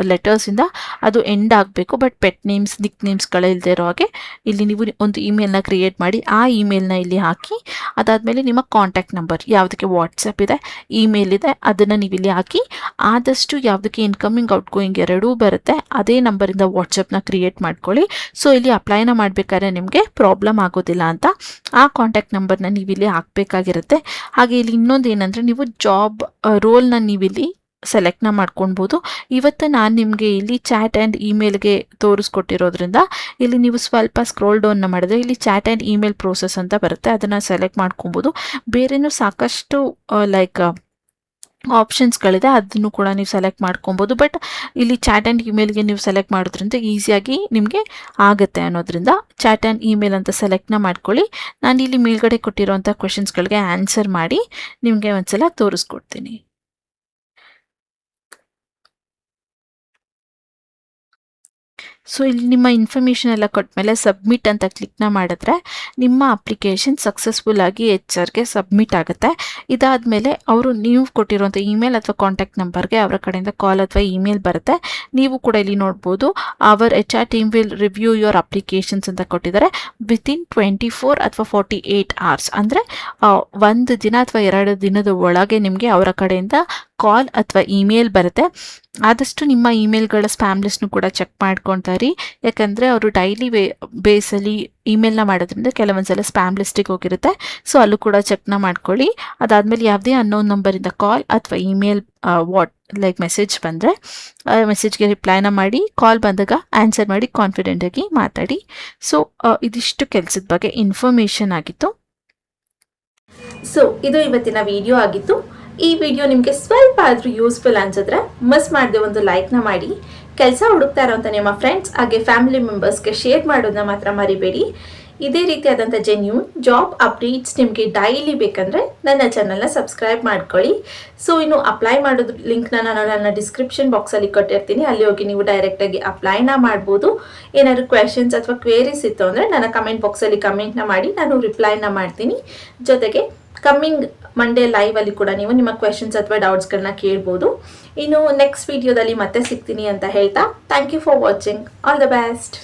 ಲೆಟರ್ಸಿಂದ ಅದು ಎಂಡ್ ಆಗಬೇಕು. ಬಟ್ ಪೆಟ್ ನೇಮ್ಸ್, ನಿಕ್ ನೇಮ್ಸ್ಗಳಿಲ್ಲದೆ ಇರೋ ಹಾಗೆ ಇಲ್ಲಿ ನೀವು ಒಂದು ಇಮೇಲ್ನ ಕ್ರಿಯೇಟ್ ಮಾಡಿ ಆ ಇಮೇಲ್ನ ಇಲ್ಲಿ ಹಾಕಿ, ಅದಾದಮೇಲೆ ನಿಮ್ಮ ಕಾಂಟ್ಯಾಕ್ಟ್ ನಂಬರ್ ಯಾವುದಕ್ಕೆ ವಾಟ್ಸಪ್ ಇದೆ, ಇಮೇಲ್ ಇದೆ, ಅದನ್ನು ನೀವು ಇಲ್ಲಿ ಹಾಕಿ. ಆದಷ್ಟು ಯಾವುದಕ್ಕೆ ಇನ್ಕಮಿಂಗ್ ಔಟ್ಗೋಯಿಂಗ್ ಎರಡೂ ಬರುತ್ತೆ ಅದೇ ನಂಬರಿಂದ ವಾಟ್ಸಪ್ನ ಕ್ರಿಯೇಟ್ ಮಾಡ್ಕೊಳ್ಳಿ. ಸೊ ಇಲ್ಲಿ ಅಪ್ಲೈನ ಮಾಡಬೇಕಾದ್ರೆ ನಿಮಗೆ ಪ್ರಾಬ್ಲಮ್ ಆಗೋದಿಲ್ಲ ಅಂತ ಆ ಕಾಂಟ್ಯಾಕ್ಟ್ ನಂಬರ್ನ ನೀವು ಇಲ್ಲಿ ಹಾಕಬೇಕಾಗಿರುತ್ತೆ. ಹಾಗೆ ಇಲ್ಲಿ ಇನ್ನೊಂದು ಏನಂದರೆ, ನೀವು ಜಾಬ್ ರೋಲ್ನ ನೀವಿಲ್ಲಿ ಸೆಲೆಕ್ಟ್ನ ಮಾಡ್ಕೊಳ್ಬೋದು. ಇವತ್ತು ನಾನು ನಿಮಗೆ ಇಲ್ಲಿ ಚಾಟ್ ಆ್ಯಂಡ್ ಇಮೇಲ್ಗೆ ತೋರಿಸ್ಕೊಟ್ಟಿರೋದ್ರಿಂದ ಇಲ್ಲಿ ನೀವು ಸ್ವಲ್ಪ ಸ್ಕ್ರೋಲ್ ಡೌನ್ನ ಮಾಡಿದ್ರೆ ಇಲ್ಲಿ ಚಾಟ್ ಆ್ಯಂಡ್ ಇಮೇಲ್ ಪ್ರೋಸೆಸ್ ಅಂತ ಬರುತ್ತೆ, ಅದನ್ನು ಸೆಲೆಕ್ಟ್ ಮಾಡ್ಕೊಬೋದು. ಬೇರೆನೂ ಸಾಕಷ್ಟು ಆಪ್ಷನ್ಸ್ಗಳಿದೆ, ಅದನ್ನು ಕೂಡ ನೀವು ಸೆಲೆಕ್ಟ್ ಮಾಡ್ಕೊಬೋದು. ಬಟ್ ಇಲ್ಲಿ ಚಾಟ್ ಆ್ಯಂಡ್ ಇಮೇಲ್ಗೆ ನೀವು ಸೆಲೆಕ್ಟ್ ಮಾಡೋದ್ರಿಂದ ಈಸಿಯಾಗಿ ನಿಮಗೆ ಆಗುತ್ತೆ ಅನ್ನೋದ್ರಿಂದ ಚಾಟ್ ಆ್ಯಂಡ್ ಇಮೇಲ್ ಅಂತ ಸೆಲೆಕ್ಟ್ನ ಮಾಡ್ಕೊಳ್ಳಿ. ನಾನು ಇಲ್ಲಿ ಮೇಲ್ಗಡೆ ಕೊಟ್ಟಿರೋಂಥ ಕ್ವೆಶನ್ಸ್ಗಳಿಗೆ ಆನ್ಸರ್ ಮಾಡಿ ನಿಮಗೆ ಒಂದ್ಸಲ ತೋರಿಸ್ಕೊಡ್ತೀನಿ. ಸೊ ಇಲ್ಲಿ ನಿಮ್ಮ ಇನ್ಫಾರ್ಮೇಷನ್ ಎಲ್ಲ ಕೊಟ್ಟಮೇಲೆ ಸಬ್ಮಿಟ್ ಅಂತ ಕ್ಲಿಕ್ನ ಮಾಡಿದ್ರೆ ನಿಮ್ಮ ಅಪ್ಲಿಕೇಶನ್ ಸಕ್ಸಸ್ಫುಲ್ ಆಗಿ HR-ಗೆ ಸಬ್ಮಿಟ್ ಆಗುತ್ತೆ. ಇದಾದಮೇಲೆ ಅವರು ನೀವು ಕೊಟ್ಟಿರುವಂಥ ಇಮೇಲ್ ಅಥವಾ ಕಾಂಟ್ಯಾಕ್ಟ್ ನಂಬರ್ಗೆ ಅವರ ಕಡೆಯಿಂದ ಕಾಲ್ ಅಥವಾ ಇಮೇಲ್ ಬರುತ್ತೆ. ನೀವು ಕೂಡ ಇಲ್ಲಿ ನೋಡ್ಬೋದು, our HR team will review your applications ಅಂತ ಕೊಟ್ಟಿದ್ದಾರೆ. ವಿತಿನ್ 24 ಅಥವಾ 48 hours ಅಂದರೆ 1 ದಿನ ಅಥವಾ 2 ದಿನದ ಒಳಗೆ ನಿಮಗೆ ಅವರ ಕಡೆಯಿಂದ ಕಾಲ್ ಅಥವಾ ಇಮೇಲ್ ಬರುತ್ತೆ. ಆದಷ್ಟು ನಿಮ್ಮ ಇಮೇಲ್ಗಳ ಸ್ಪ್ಯಾಮ್ ಲಿಸ್ಟ್ನು ಕೂಡ ಚೆಕ್ ಮಾಡ್ಕೊಳ್ತಾರೆ, ಯಾಕಂದರೆ ಅವರು ಡೈಲಿ ಬೇಸಲ್ಲಿ ಇಮೇಲ್ನ ಮಾಡೋದ್ರಿಂದ ಕೆಲವೊಂದ್ಸಲ ಸ್ಪ್ಯಾಮ್ ಲಿಸ್ಟಿಗೆ ಹೋಗಿರುತ್ತೆ. ಸೊ ಅಲ್ಲೂ ಕೂಡ ಚೆಕ್ನ ಮಾಡ್ಕೊಳ್ಳಿ. ಅದಾದಮೇಲೆ ಯಾವುದೇ ಅನ್ನೋನ್ ನಂಬರಿಂದ ಕಾಲ್ ಅಥವಾ ಇಮೇಲ್ ಮೆಸೇಜ್ ಬಂದರೆ ಮೆಸೇಜ್ಗೆ ರಿಪ್ಲೈನ ಮಾಡಿ, ಕಾಲ್ ಬಂದಾಗ ಆನ್ಸರ್ ಮಾಡಿ, ಕಾನ್ಫಿಡೆಂಟಾಗಿ ಮಾತಾಡಿ. ಸೊ ಇದಿಷ್ಟು ಕೆಲಸದ ಬಗ್ಗೆ ಇನ್ಫಾರ್ಮೇಷನ್ ಆಗಿತ್ತು. ಸೊ ಇದು ಇವತ್ತಿನ ವಿಡಿಯೋ ಆಗಿತ್ತು. ಈ ವಿಡಿಯೋ ನಿಮಗೆ ಸ್ವಲ್ಪ ಆದರೂ ಯೂಸ್ಫುಲ್ ಅನ್ಸಿದ್ರೆ ಮಿಸ್ ಮಾಡದೆ ಒಂದು ಲೈಕ್ನ ಮಾಡಿ. ಕೆಲಸ ಹುಡುಕ್ತಾ ಇರೋಂಥ ನಿಮ್ಮ ಫ್ರೆಂಡ್ಸ್ ಹಾಗೆ ಫ್ಯಾಮಿಲಿ ಮೆಂಬರ್ಸ್ಗೆ ಶೇರ್ ಮಾಡೋದನ್ನ ಮಾತ್ರ ಮರಿಬೇಡಿ. ಇದೇ ರೀತಿಯಾದಂಥ ಜೆನ್ಯೂನ್ ಜಾಬ್ ಅಪ್ಡೇಟ್ಸ್ ನಿಮಗೆ ಡೈಲಿ ಬೇಕಂದರೆ ನನ್ನ ಚಾನಲ್ನ ಸಬ್ಸ್ಕ್ರೈಬ್ ಮಾಡ್ಕೊಳ್ಳಿ. ಸೊ ಇನ್ನು ಅಪ್ಲೈ ಮಾಡೋದು ಲಿಂಕ್ನ ನಾನು ನನ್ನ ಡಿಸ್ಕ್ರಿಪ್ಷನ್ ಬಾಕ್ಸಲ್ಲಿ ಕೊಟ್ಟಿರ್ತೀನಿ, ಅಲ್ಲಿ ಹೋಗಿ ನೀವು ಡೈರೆಕ್ಟಾಗಿ ಅಪ್ಲೈನ ಮಾಡ್ಬೋದು. ಏನಾದರೂ ಕ್ವೆಶನ್ಸ್ ಅಥವಾ ಕ್ವೇರೀಸ್ ಇತ್ತು ಅಂದರೆ ನನ್ನ ಕಮೆಂಟ್ ಬಾಕ್ಸಲ್ಲಿ ಕಮೆಂಟ್ನ ಮಾಡಿ, ನಾನು ರಿಪ್ಲೈನ ಮಾಡ್ತೀನಿ. ಜೊತೆಗೆ ಕಮ್ಮಿಂಗ್ ಮಂಡೇ ಲೈವಲ್ಲಿ ಕೂಡ ನೀವು ನಿಮ್ಮ ಕ್ವೆಶನ್ಸ್ ಅಥವಾ ಡೌಟ್ಸ್ಗಳನ್ನ ಕೇಳ್ಬೋದು. ಇನ್ನು ನೆಕ್ಸ್ಟ್ ವಿಡಿಯೋದಲ್ಲಿ ಮತ್ತೆ ಸಿಗ್ತೀನಿ ಅಂತ ಹೇಳ್ತಾ thank you for watching. All the best.